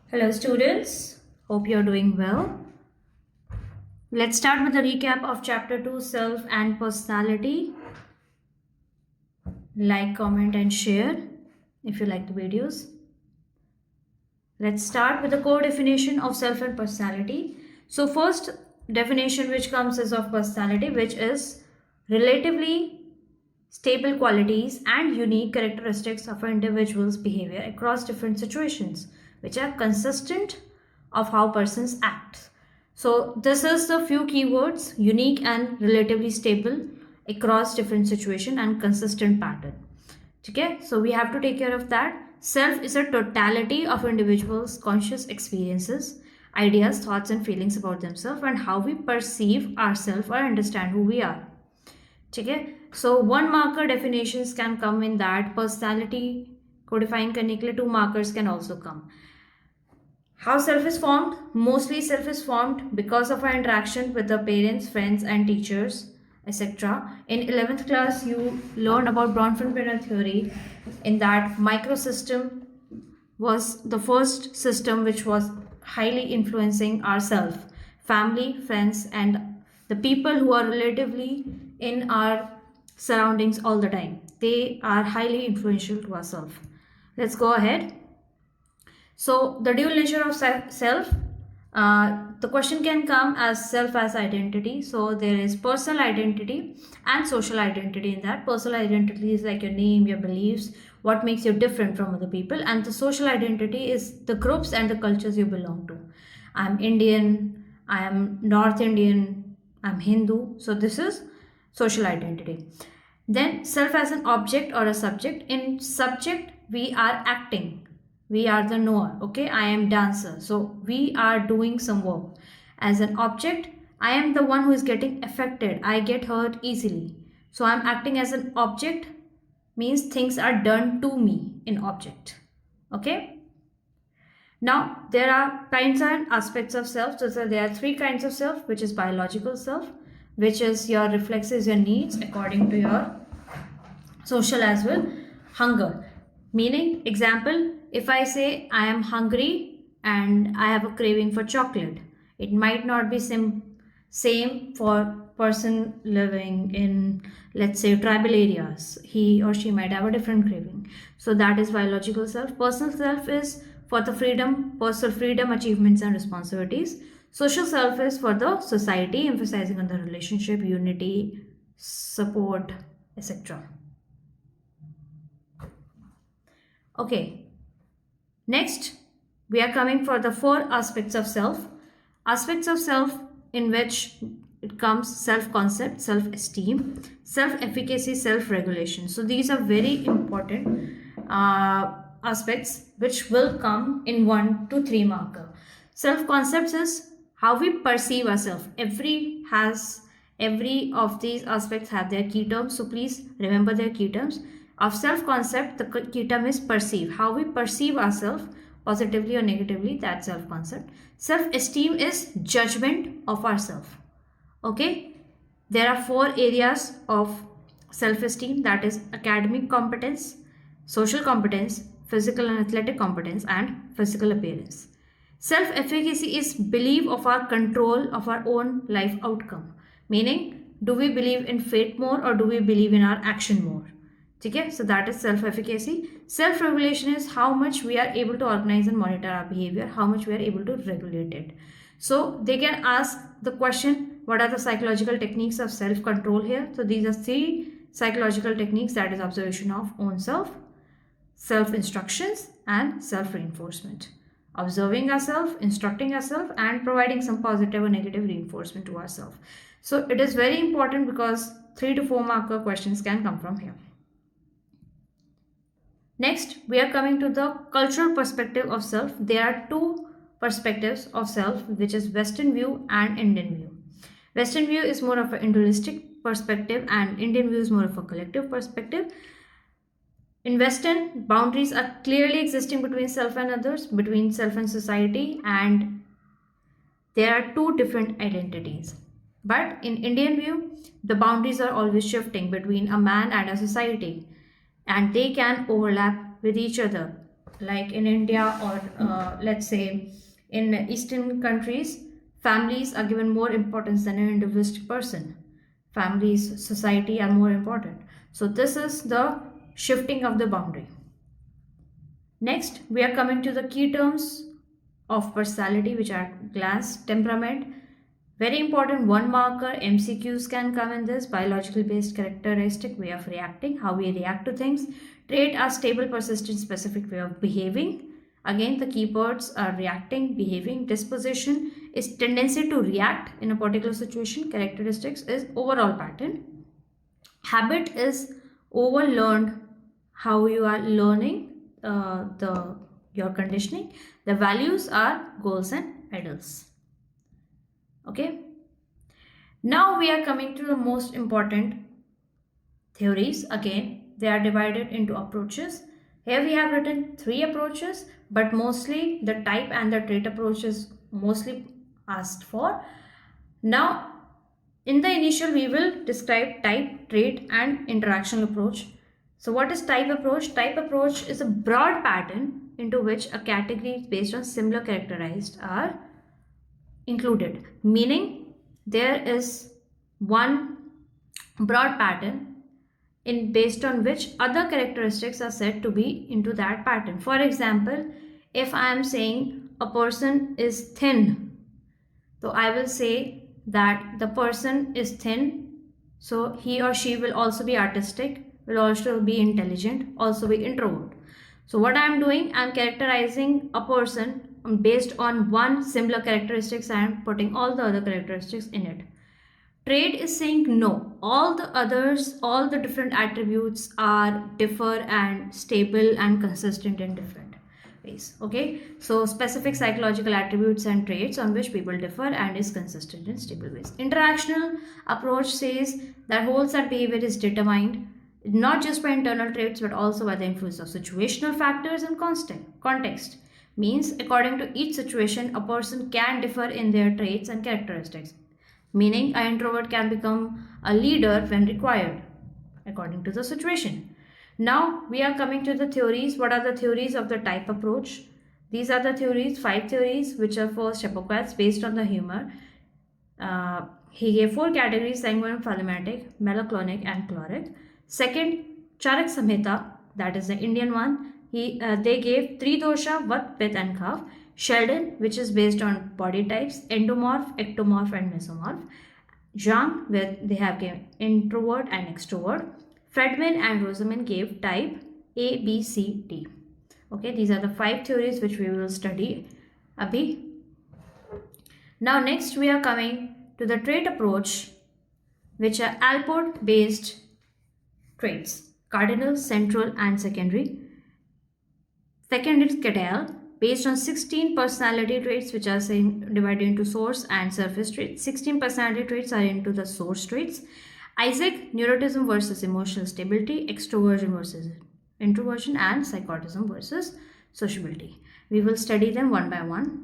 Hello students, hope you're doing well. Let's start with a recap of chapter 2, self and personality. Like, comment and share if you like the videos. Let's start with the core definition of self and personality. So first definition which comes is of personality, which is relatively stable qualities and unique characteristics of an individual's behavior across different situations, which are consistent of how persons act. So this is the few keywords: unique and relatively stable across different situation and consistent pattern. Okay, so we have to take care of that. Self is a totality of individuals' conscious experiences, ideas, thoughts and feelings about themselves and how we perceive ourselves or understand who we are. Okay, so one marker definitions can come in that. Personality को define करने के लिए 2 markers can also come. How self is formed? Mostly self is formed because of our interaction with the parents, friends and teachers, etc. In 11th class you learned about Bronfenbrenner theory, in that microsystem was the first system which was highly influencing ourselves. Family, friends and the people who are relatively in our surroundings all the time, they are highly influential to ourselves. Let's go ahead. So the dual nature of self, the question can come as self as identity. So there is personal identity and social identity in that. Personal identity is like your name, your beliefs, what makes you different from other people, and the social identity is the groups and the cultures you belong to. I'm Indian, I am North Indian, I'm Hindu. So this is social identity. Then self as an object or a subject. In subject we are acting, we are the knower. Okay, I am dancer, so we are doing some work. As an object, I am the one who is getting affected, I get hurt easily, so I'm acting as an object, means things are done to me in object. Okay, now there are kinds and aspects of self. So there are 3 kinds of self, which is biological self, which is your reflexes, your needs according to your social as well. Hunger, meaning, example, if I say I am hungry and I have a craving for chocolate, it might not be same for person living in, let's say, tribal areas. He or she might have a different craving. So that is biological self. Personal self is for the freedom, personal freedom, achievements and responsibilities. Social self is for the society, emphasizing on the relationship, unity, support, etc. Okay, next we are coming for the 4 aspects of self. Aspects of self in which it comes: self-concept, self-esteem, self-efficacy, self-regulation. So these are very important aspects which will come in 1 to 3 marker. Self-concepts is how we perceive ourselves. Every of these aspects have their key terms, so please remember their key terms. Of self-concept, the key term is perceive, how we perceive ourselves, positively or negatively, that's self-concept. Self-esteem is judgment of ourselves. Okay, there are 4 areas of self-esteem, that is academic competence, social competence, physical and athletic competence, and physical appearance. Self-efficacy is belief of our control of our own life outcome, meaning, do we believe in fate more or do we believe in our action more? Okay, so that is self-efficacy. Self-regulation is how much we are able to organize and monitor our behavior, how much we are able to regulate it. So they can ask the question, what are the psychological techniques of self-control here? So these are 3 psychological techniques, that is observation of own self, self-instructions and self-reinforcement. Observing ourselves, instructing ourselves and providing some positive or negative reinforcement to ourselves. So it is very important because 3 to 4 marker questions can come from here. Next, we are coming to the cultural perspective of self. There are 2 perspectives of self, which is Western view and Indian view. Western view is more of an individualistic perspective and Indian view is more of a collective perspective. In Western, boundaries are clearly existing between self and others, between self and society, and there are 2 different identities. But in Indian view, the boundaries are always shifting between a man and a society, and they can overlap with each other. like in India or let's say in Eastern countries, families are given more importance than an individualistic person. Families, society are more important. So this is the shifting of the boundary. Next, we are coming to the key terms of personality, which are class, temperament. Very important one marker, MCQs can come in this, biologically based characteristic, way of reacting, how we react to things. Trait are stable, persistent, specific way of behaving. Again, the keywords are reacting, behaving. Disposition is tendency to react in a particular situation. Characteristics is overall pattern. Habit is overlearned, how you are learning your conditioning. The values are goals and ideals. Okay, now we are coming to the most important theories. Again, they are divided into approaches. Here we have written 3 approaches, but mostly the type and the trait approach is mostly asked for. Now in the initial we will describe type, trait and interaction approach. So what is type approach? Type approach is a broad pattern into which a category based on similar characterized are included, meaning there is one broad pattern in based on which other characteristics are said to be into that pattern. For example, if I am saying a person is thin, so I will say that the person is thin, so he or she will also be artistic, will also be intelligent, also be introvert. So what I am doing, I am characterizing a person based on one similar characteristics. I am putting all the other characteristics in it. Trait is saying no, all the others, all the different attributes are differ and stable and consistent in different ways. Okay, so specific psychological attributes and traits on which people differ and is consistent in stable ways. Interactional approach says that whole set behavior is determined not just by internal traits but also by the influence of situational factors and context. Means according to each situation a person can differ in their traits and characteristics, meaning an introvert can become a leader when required according to the situation. Now we are coming to the theories. What are the theories of the type approach? These are the theories, 5 theories, which are first Hippocrates based on the humor. He gave 4 categories: sanguine, phlegmatic, melancholic and choleric. Second, Charak Samhita, that is the Indian one. They gave 3 dosha, Vat, Pitta and Kapha. Sheldon, which is based on body types, endomorph, ectomorph and mesomorph. Jung, where they have given introvert and extrovert. Friedman and Roseman gave type A, B, C, D. Okay, these are the 5 theories which we will study abhi. Now next we are coming to the trait approach, which are Alport based traits, cardinal, central and secondary. Second is Cadell, based on 16 personality traits, which are divided into source and surface traits. 16 personality traits are into the source traits. Isaac, neuroticism versus emotional stability, extroversion versus introversion and psychotism versus sociability. We will study them one by one.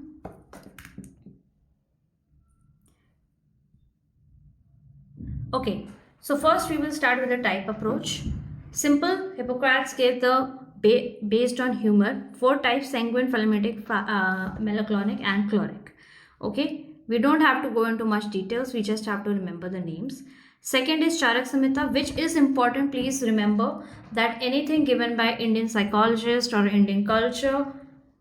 Okay, so first we will start with the type approach. Simple, Hippocrates gave the based on humor 4 types: sanguine, phlegmatic, melancholic and choleric. Okay, we don't have to go into much details, we just have to remember the names. Second is Charak Samhita, which is important. Please remember that anything given by Indian psychologist or Indian culture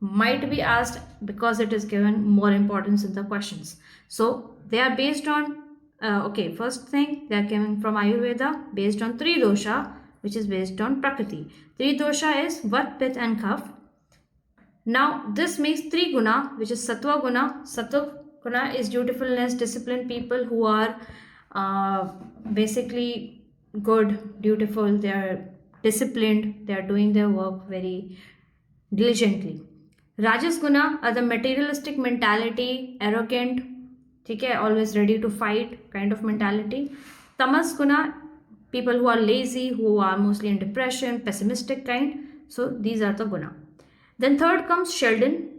might be asked because it is given more importance in the questions. So they are based on okay, first thing, they are coming from Ayurveda, based on 3 dosha, which is based on Prakriti. 3 dosha is Vat, Pitta and Kapha. Now this makes 3 guna, which is Sattva guna. Sattva guna is dutifulness, disciplined people who are basically good, dutiful, they are disciplined, they are doing their work very diligently. Rajas guna are the materialistic mentality, arrogant, okay, always ready to fight kind of mentality. Tamas guna, people who are lazy, who are mostly in depression, pessimistic kind. So these are the guna. Then third comes Sheldon.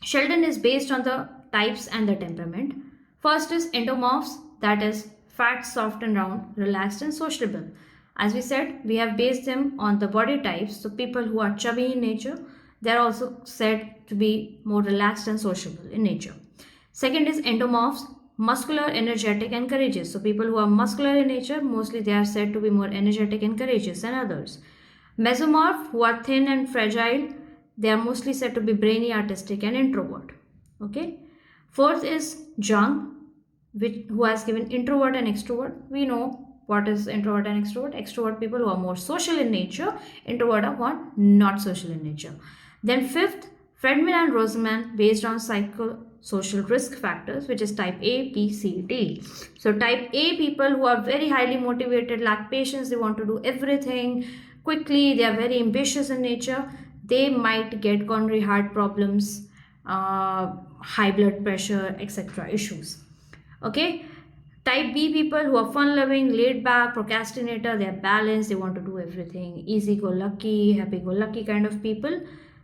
Sheldon is based on the types and the temperament. First is endomorphs, that is fat, soft and round, relaxed and sociable. As we said, we have based them on the body types. So people who are chubby in nature, They are also said to be more relaxed and sociable in nature. Second is endomorphs, muscular, energetic, and courageous. So people who are muscular in nature, mostly they are said to be more energetic and courageous than others. Mesomorph, who are thin and fragile, they are mostly said to be brainy, artistic, and introvert. Okay. Fourth is Jung, who has given introvert and extrovert. We know what is introvert and extrovert. Extrovert people who are more social in nature, introvert are one not social in nature. Then fifth, Friedman and Roseman, based on psychosocial risk factors, which is type A, B, C, D. So type A people who are very highly motivated, lack patience, they want to do everything quickly, they are very ambitious in nature, they might get coronary heart problems, high blood pressure, etc. issues. Okay. Type B people who are fun loving, laid back, procrastinator, they are balanced, they want to do everything, easy go lucky, happy go lucky kind of people.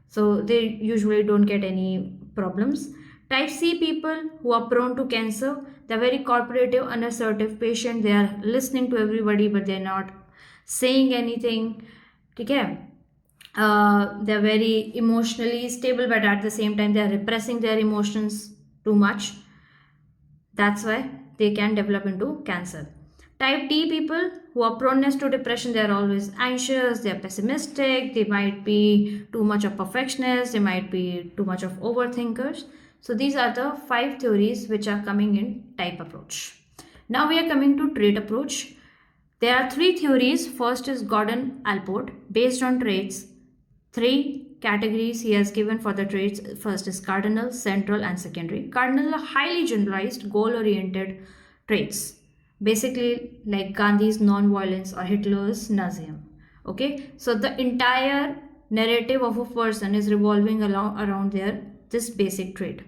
So they usually don't get any problems. Type C people who are prone to cancer, they are very cooperative, unassertive, patient, they are listening to everybody but they are not saying anything. Okay. They are very emotionally stable but at the same time they are repressing their emotions too much. That's why they can develop into cancer. Type D people who are proneness to depression, they are always anxious, they are pessimistic, they might be too much of perfectionists, they might be too much of overthinkers. So these are the 5 theories which are coming in type approach. Now we are coming to trait approach. There are 3 theories. First is Gordon Allport, based on traits. 3 categories he has given for the traits. First is cardinal, central, and secondary. Cardinal are highly generalized, goal-oriented traits. Basically like Gandhi's non-violence or Hitler's Nazism. Okay, so the entire narrative of a person is revolving around this basic trait.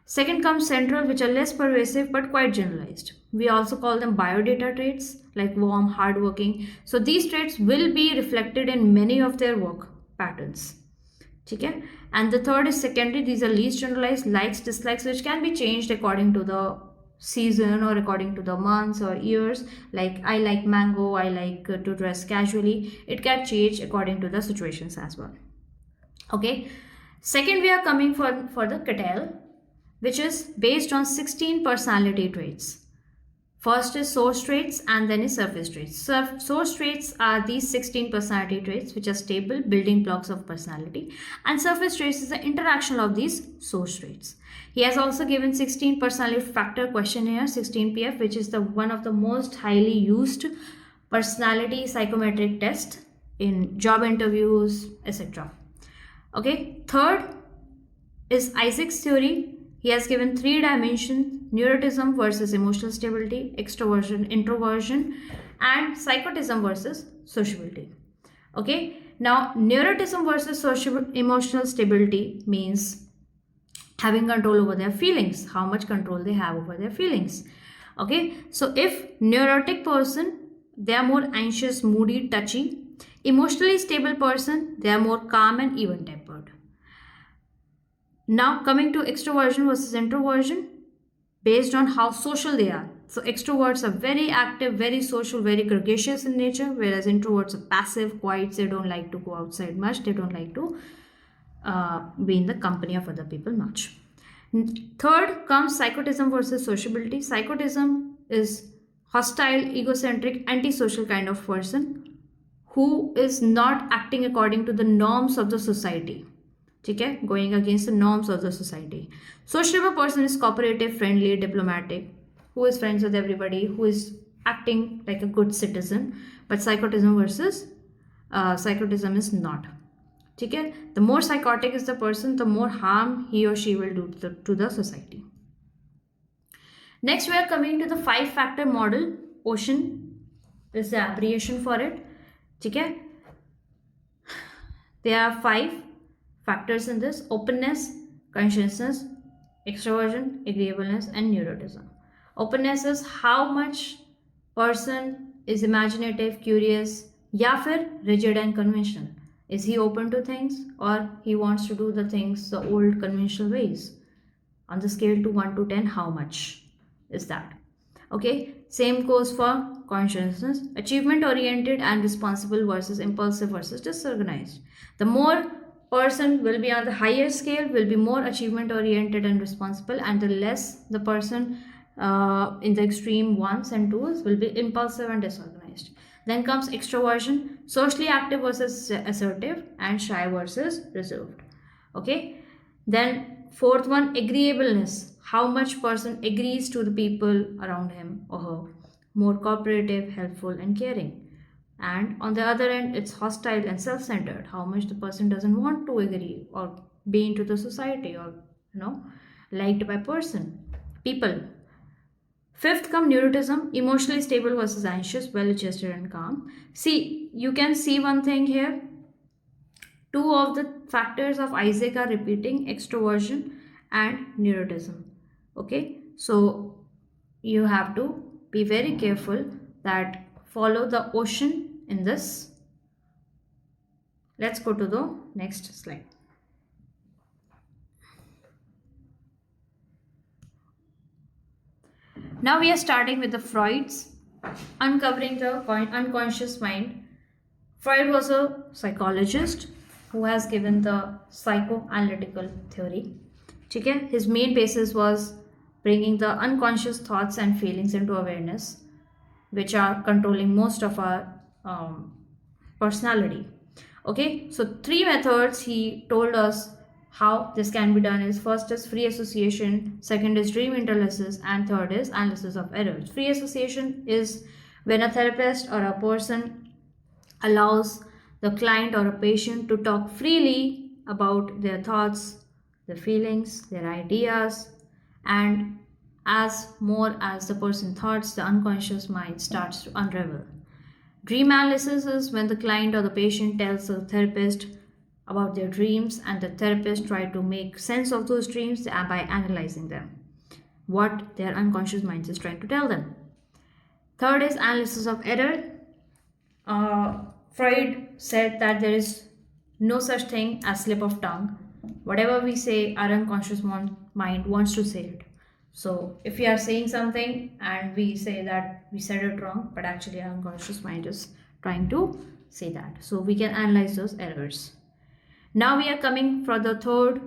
Second comes central, which are less pervasive but quite generalized. We also call them biodata traits, like warm, hardworking. So these traits will be reflected in many of their work patterns. Okay? And the third is secondary. These are least generalized, likes, dislikes, which can be changed according to the season or according to the months or years. Like I like mango, I like to dress casually. It can change according to the situations as well. Okay. Second, we are coming for the Cattell, which is based on 16 personality traits. First is source traits and then is surface traits. Source traits are these 16 personality traits which are stable building blocks of personality, and surface traits is the interaction of these source traits. He has also given 16 personality factor questionnaire, 16PF, which is the one of the most highly used personality psychometric test in job interviews, etc. Okay, third is Isaac's theory. He has given 3 dimensions: neuroticism versus emotional stability, extroversion, introversion, and psychoticism versus sociability. Okay, now neuroticism versus emotional stability means having control over their feelings, how much control they have over their feelings. Okay, so if neurotic person, they are more anxious, moody, touchy. Emotionally stable person, they are more calm and even tempered. Now coming to extroversion versus introversion, based on how social they are. So extroverts are very active, very social, very gregarious in nature, whereas introverts are passive, quiet, they don't like to go outside much, they don't like to be in the company of other people much. Third comes psychoticism versus sociability. Psychoticism is hostile, egocentric, antisocial kind of person who is not acting according to the norms of the society. Okay, going against the norms of the society. Sociable person is cooperative, friendly, diplomatic, who is friends with everybody, who is acting like a good citizen. But psychoticism versus psychoticism is not. Okay, the more psychotic is the person, the more harm he or she will do to the society. Next, we are coming to the 5-factor model. Ocean is the abbreviation for it. Okay, there are 5 factors in this: openness, consciousness, extroversion, agreeableness, and neuroticism. Openness is how much person is imaginative, curious, या फिर rigid and conventional. Is he open to things or he wants to do the things the old conventional ways? On the scale to 1 to 10, how much is that? Okay, same goes for consciousness. Achievement oriented and responsible versus impulsive versus disorganized. The more person will be on the higher scale, will be more achievement oriented and responsible, and the less the person in the extreme ones and twos will be impulsive and disorganized. Then comes extroversion, socially active versus assertive, and shy versus reserved. Okay. Then fourth one, agreeableness, how much person agrees to the people around him or her, more cooperative, helpful, and caring. And on the other end, it's hostile and self-centered, how much the person doesn't want to agree or be into the society or liked by people. Fifth come neuroticism, emotionally stable versus anxious, well-adjusted and calm. See, you can see one thing here. Two of the factors of Isaac are repeating, extroversion and neuroticism. Okay, so you have to be very careful that follow the ocean in this. Let's go to the next slide. Now we are starting with the Freud's uncovering the unconscious mind. Freud was a psychologist who has given the psychoanalytical theory. ठीक है, his main basis was bringing the unconscious thoughts and feelings into awareness, which are controlling most of our personality. Okay, so 3 methods he told us how this can be done is: first is free association, second is dream analysis, and third is analysis of errors. Free association is when a therapist or a person allows the client or a patient to talk freely about their thoughts, their feelings, their ideas, and as more as the person thoughts, the unconscious mind starts to unravel. Dream analysis is when the client or the patient tells the therapist about their dreams, and the therapist try to make sense of those dreams by analyzing them, what their unconscious mind is trying to tell them. Third is analysis of error. Freud said that there is no such thing as slip of tongue. Whatever we say, our unconscious mind wants to say it. So if we are saying something and we say that we said it wrong, but actually our unconscious mind is trying to say that. So we can analyze those errors. Now we are coming for the third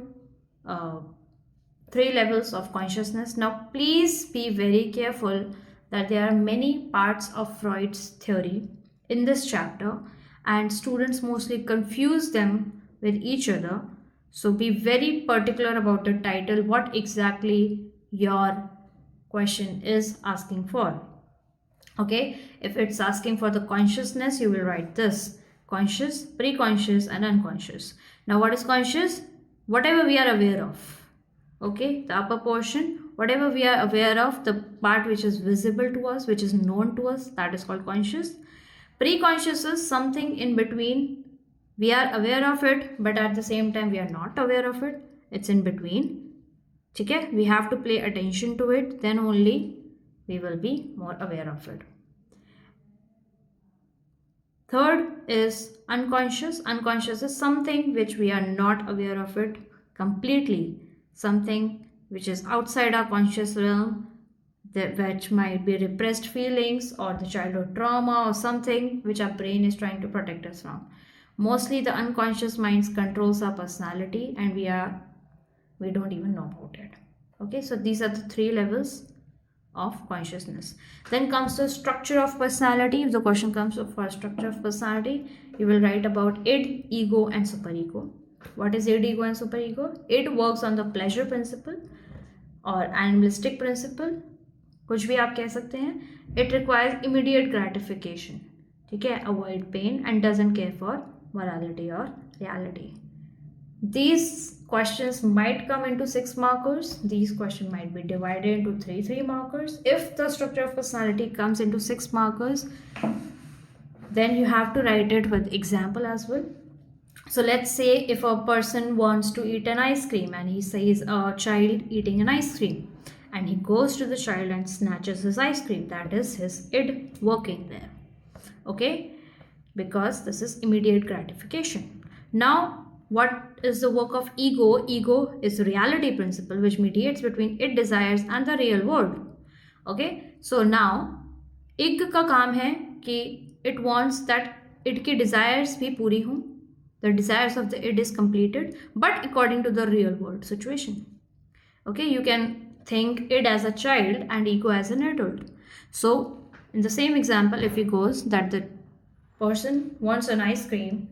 3 levels of consciousness. Now please be very careful that there are many parts of Freud's theory in this chapter, and students mostly confuse them with each other. So be very particular about the title, what exactly your question is asking for. Okay, if it's asking for the consciousness, you will write this: conscious, pre-conscious, and unconscious. Now what is conscious? Whatever we are aware of. Okay, the upper portion, whatever we are aware of, the part which is visible to us, which is known to us, that is called conscious. Pre-conscious is something in between. We are aware of it, but at the same time we are not aware of it. It's in between. Okay, we have to pay attention to it, then only we will be more aware of it. Third is unconscious. Unconscious is something which we are not aware of it completely, something which is outside our conscious realm, which might be repressed feelings or the childhood trauma or something which our brain is trying to protect us from. Mostly the unconscious mind controls our personality, and we don't even know about it. Okay, so these are the 3 levels of consciousness. Then comes the structure of personality. If the question comes for structure of personality, you will write about id, ego, and superego. What is id, ego, and superego? Id works on the pleasure principle or animalistic principle, कुछ भी आप कह सकते हैं. It requires immediate gratification, ठीक है, avoid pain, and doesn't care for morality or reality. These questions might come into 6 markers. These questions might be divided into 3 markers. If the structure of personality comes into 6 markers, then you have to write it with example as well. So let's say if a person wants to eat an ice cream and he sees a child eating an ice cream, and he goes to the child and snatches his ice cream, that is his id working there. Okay, because this is immediate gratification. Now what is the work of ego? Ego is reality principle which mediates between id desires and the real world. Okay, so now ig का काम है कि it wants that id की desires भी पूरी हों The desires of the id is completed, but according to the real world situation. Okay, you can think id as a child and ego as an adult. So in the same example, if it goes that the person wants an ice cream,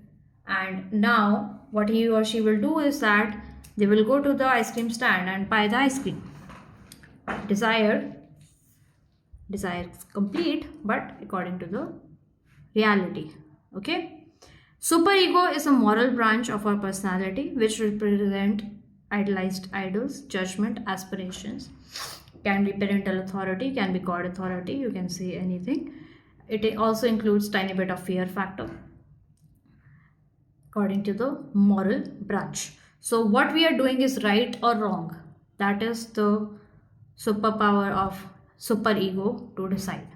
and now what he or she will do is that they will go to the ice cream stand and buy the ice cream. Desire is complete, but according to the reality. Okay, superego is a moral branch of our personality which represent idealized idols, judgment, aspirations. Can be parental authority, can be god authority, you can say anything. It also includes tiny bit of fear factor according to the moral branch. So what we are doing is right or wrong. That is the superpower of superego to decide.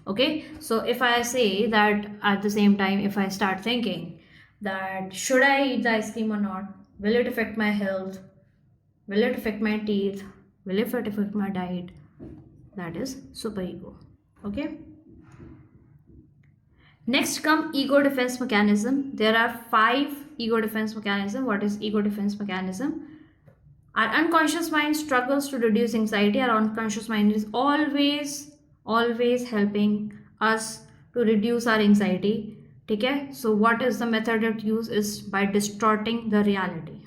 Okay, so if I say that at the same time, if I start thinking that should I eat the ice cream or not, will it affect my health, will it affect my teeth, will it affect my diet, that is superego. Okay, next come ego defense mechanism. There are 5 ego defense mechanism. What is ego defense mechanism? Our unconscious mind struggles to reduce anxiety. Our unconscious mind is always helping us to reduce our anxiety. Okay, so what is the method it use is by distorting the reality.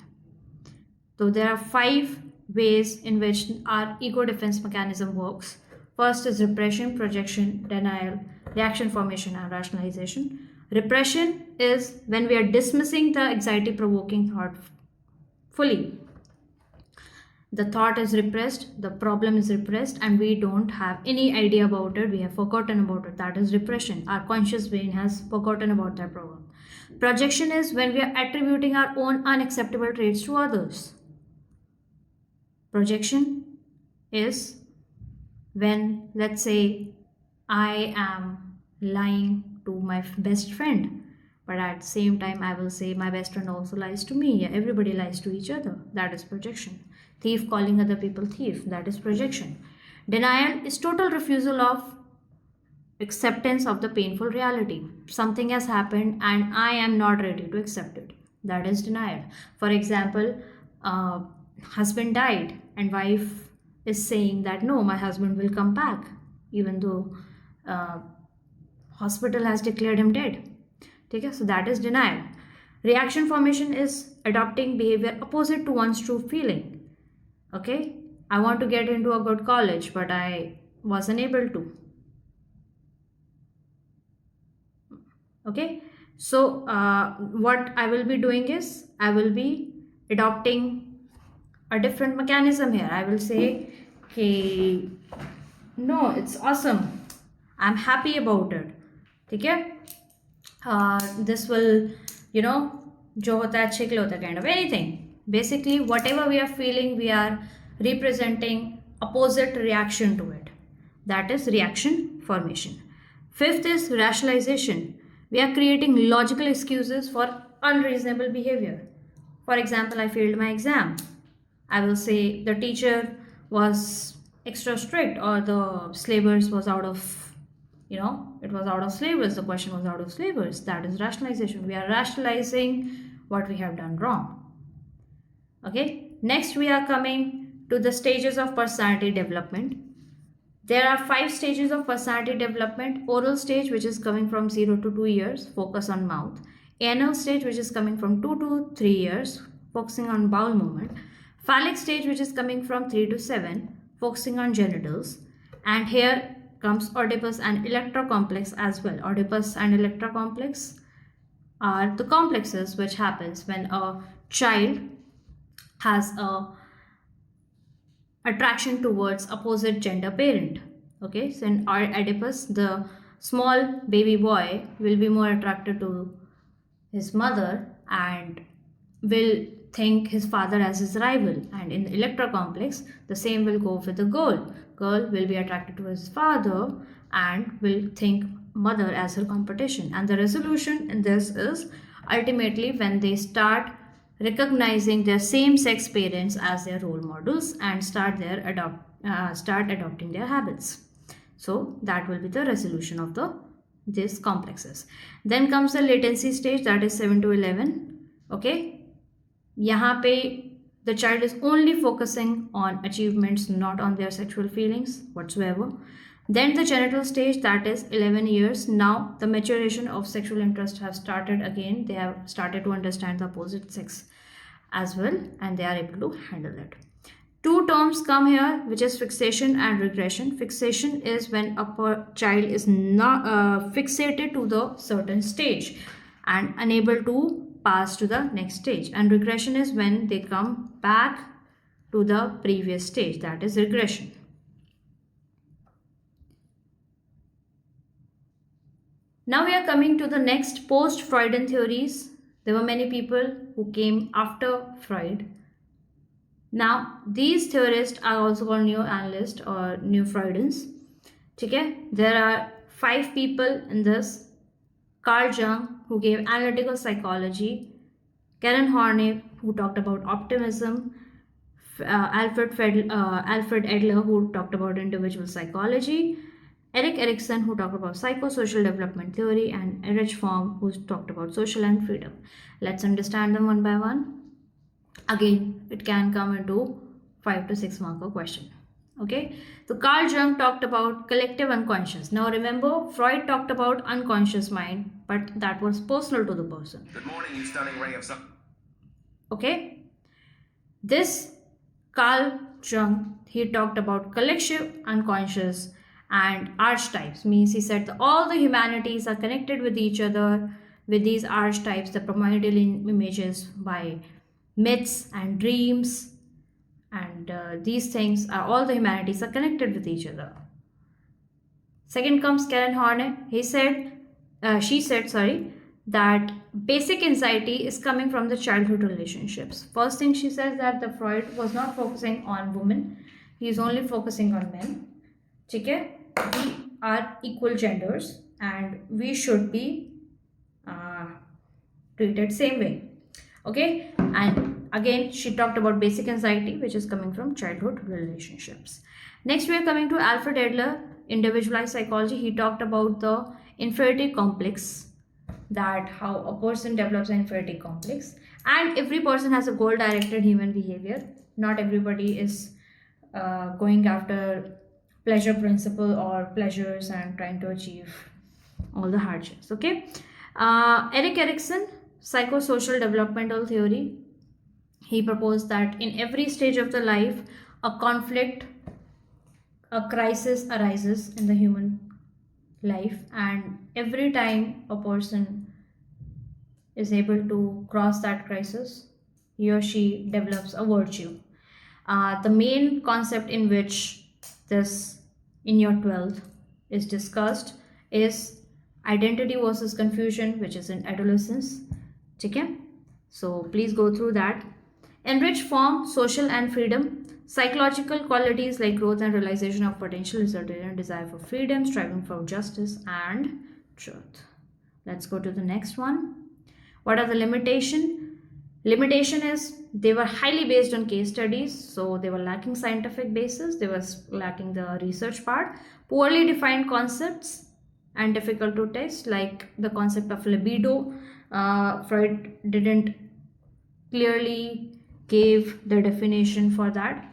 So there are 5 ways in which our ego defense mechanism works. First is repression, projection, denial, reaction formation, and rationalization. Repression is when we are dismissing the anxiety provoking thought fully. The thought is repressed, the problem is repressed, and we don't have any idea about it. We have forgotten about it. That is repression. Our conscious brain has forgotten about that problem. Projection is when we are attributing our own unacceptable traits to others. Projection is when, let's say, I am lying to my best friend, but at the same time I will say my best friend also lies to me. Yeah, everybody lies to each other. That is projection. Thief calling other people thief. That is projection. Denial is total refusal of acceptance of the painful reality. Something has happened and I am not ready to accept it. That is denial. For example, husband died and wife is saying that no, my husband will come back even though hospital has declared him dead. Okay, so that is denial. Reaction formation is adopting behavior opposite to one's true feeling. Okay, I want to get into a good college, but I wasn't able to. Okay, so what I will be doing is I will be adopting a different mechanism here. I will say, hey, no, it's awesome, I'm happy about it. Okay, this will, jo hota hai achhe ke liye hota hai, kind of anything. Basically, whatever we are feeling, we are representing opposite reaction to it. That is reaction formation. 5th is rationalization. We are creating logical excuses for unreasonable behavior. For example, I failed my exam. I will say the teacher was extra strict, or the syllabus was out of, it was out of syllabus, the question was out of syllabus. That is rationalization. We are rationalizing what we have done wrong. Okay, next we are coming to the stages of personality development. There are 5 stages of personality development. Oral stage, which is coming from 0 to 2 years, focus on mouth. Anal stage, which is coming from 2 to 3 years, focusing on bowel movement. Phallic stage, which is coming from 3 to 7, focusing on genitals. And here comes Oedipus and Electra complex as well. Oedipus and Electra complex are the complexes which happens when a child has a attraction towards opposite gender parent. Okay, so in Oedipus, the small baby boy will be more attracted to his mother and will think his father as his rival. And in the Electra complex, the same will go with the girl. Girl will be attracted to his father and will think mother as her competition. And the resolution in this is ultimately when they start recognizing their same-sex parents as their role models and start adopting their habits. So that will be the resolution of these complexes. Then comes the latency stage, that is 7 to 11. Okay, यहाँ पे the child is only focusing on achievements, not on their sexual feelings whatsoever. Then the genital stage, that is 11 years. Now the maturation of sexual interest have started again. They have started to understand the opposite sex as well, and they are able to handle it. Two terms come here, which is fixation and regression. Fixation is when a child is not fixated to the certain stage and unable to pass to the next stage. And regression is when they come back to the previous stage, that is regression. Now we are coming to the next post-Freudian theories. There were many people who came after Freud. Now these theorists are also called neo-analysts or neo-Freudians. Okay? There are 5 people in this. Carl Jung, who gave analytical psychology; Karen Horney, who talked about optimism; Alfred Adler, who talked about individual psychology; Erik Erikson, who talked about psychosocial development theory; and Erich Fromm, who talked about social and freedom. Let's understand them one by one. Again, it can come into 5 to 6 marker question. Okay, so Carl Jung talked about collective unconscious. Now remember, Freud talked about unconscious mind, but that was personal to the person. Good morning, you stunning ray of sun. Okay, this Carl Jung, he talked about collective unconscious and archetypes. Means he said that all the humanities are connected with each other with these archetypes, the primordial images by myths and dreams, and these things are all the humanities are connected with each other. Second comes Karen Horney. She said that basic anxiety is coming from the childhood relationships. First thing she says that the Freud was not focusing on women, he is only focusing on men. Okay, we are equal genders and we should be treated same way. Okay, and again she talked about basic anxiety, which is coming from childhood relationships. Next we are coming to Alfred Adler, individualized psychology. He talked about the inferiority complex, that how a person develops an inferiority complex, and every person has a goal directed human behavior. Not everybody is going after pleasure principle or pleasures and trying to achieve all the hardships. Okay, Erik Erikson, psychosocial developmental theory. He proposed that in every stage of the life, a conflict, a crisis arises in the human life, and every time a person is able to cross that crisis, he or she develops a virtue. The main concept in which this in your 12th is discussed is identity versus confusion, which is in adolescence. Okay, so please go through that. Enriched form, social and freedom. Psychological qualities like growth and realization of potential resulted in a desire for freedom, striving for justice and truth. Let's go to the next one. What are the limitation? Limitation is they were highly based on case studies, so they were lacking scientific basis, they were lacking the research part, poorly defined concepts and difficult to test, like the concept of libido. Freud didn't clearly gave the definition for that.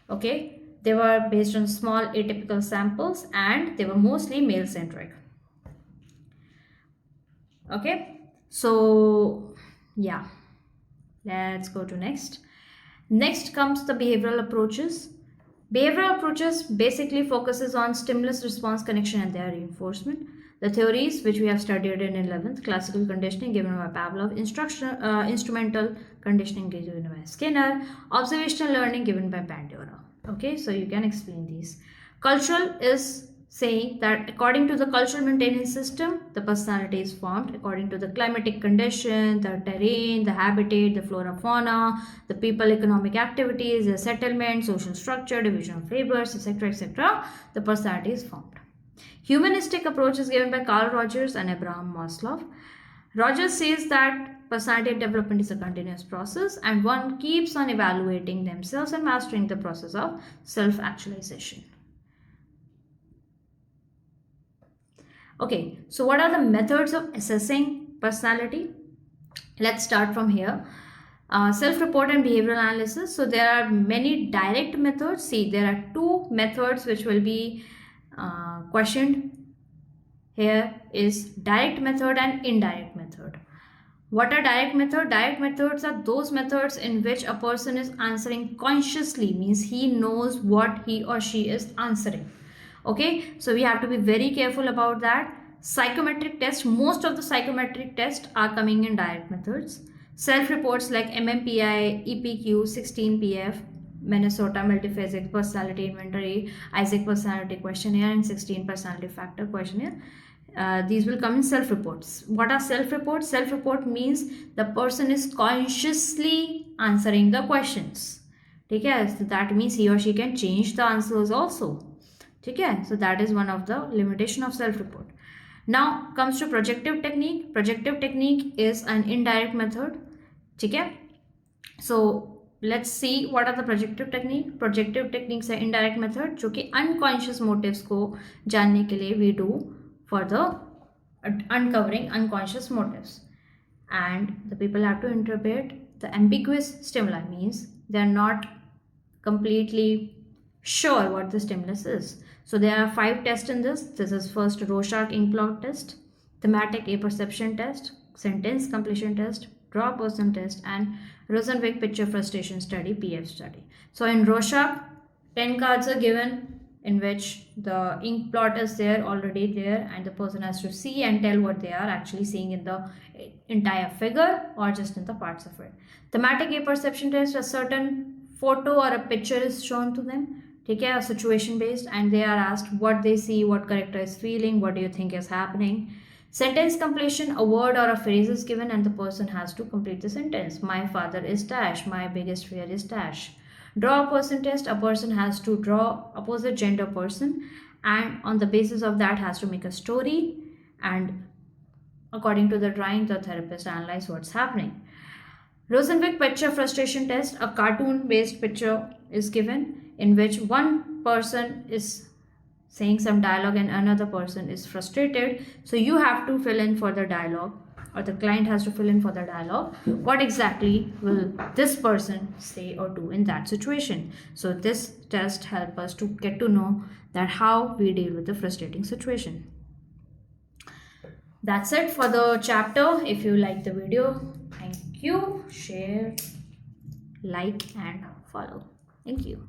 Okay, they were based on small atypical samples and they were mostly male centric. Okay, so yeah, let's go to next. Next comes the behavioral approaches. Behavioral approaches basically focuses on stimulus response connection and their reinforcement. The theories which we have studied in 11th, classical conditioning given by Pavlov, instrumental conditioning given by Skinner, observational learning given by Bandura. Okay, so you can explain these. Cultural is saying that according to the cultural maintenance system, the personality is formed according to the climatic condition, the terrain, the habitat, the flora fauna, the people economic activities, the settlement, social structure, division of labors, etc. etc. The personality is formed. Humanistic approach is given by Carl Rogers and Abraham Maslow. Rogers says that personality development is a continuous process and one keeps on evaluating themselves and mastering the process of self-actualization. Okay, so what are the methods of assessing personality? Let's start from here. Self-report and behavioral analysis. So there are many direct methods. See, there are two methods which will be questioned. Here is direct method and indirect method. What are direct method? Direct methods are those methods in which a person is answering consciously, means he knows what he or she is answering. Okay, so we have to be very careful about that. Psychometric test, most of the psychometric tests are coming in direct methods. Self-reports like MMPI, EPQ, 16PF, Minnesota Multiphasic Personality Inventory, Isaac Personality Questionnaire, and 16 Personality Factor Questionnaire. These will come in self-reports. What are self-reports? Self-report means the person is consciously answering the questions. Okay, so that means he or she can change the answers also. Okay, so that is one of the limitation of self-report. Now comes to projective technique. Projective technique is an indirect method. Okay, so let's see what are the projective technique. Projective techniques are indirect method जो कि unconscious motives को जानने के लिए we do for the uncovering unconscious motives, and the people have to interpret the ambiguous stimuli, means they are not completely sure what the stimulus is. So there are 5 tests in this. This is first Rorschach ink blot test, thematic apperception test, sentence completion test, draw person test, and Rosenwig picture frustration study, PF study. So in Rorschach, 10 cards are given in which the ink blot is there already there, and the person has to see and tell what they are actually seeing in the entire figure or just in the parts of it. Thematic apperception test, a certain photo or a picture is shown to them, take a situation based, and they are asked what they see, what character is feeling, what do you think is happening. Sentence completion, a word or a phrase is given and the person has to complete the sentence. My father is dash, my biggest fear is dash. Draw a person test, a person has to draw opposite gender person, and on the basis of that has to make a story, and according to the drawing the therapist analyze what's happening. Rosenwig picture frustration test, a cartoon based picture is given in which one person is saying some dialogue and another person is frustrated, so you have to fill in for the dialogue, or the client has to fill in for the dialogue, what exactly will this person say or do in that situation. So this test helps us to get to know that how we deal with the frustrating situation. That's it for the chapter. If you like the video, thank you, share, like and follow. Thank you.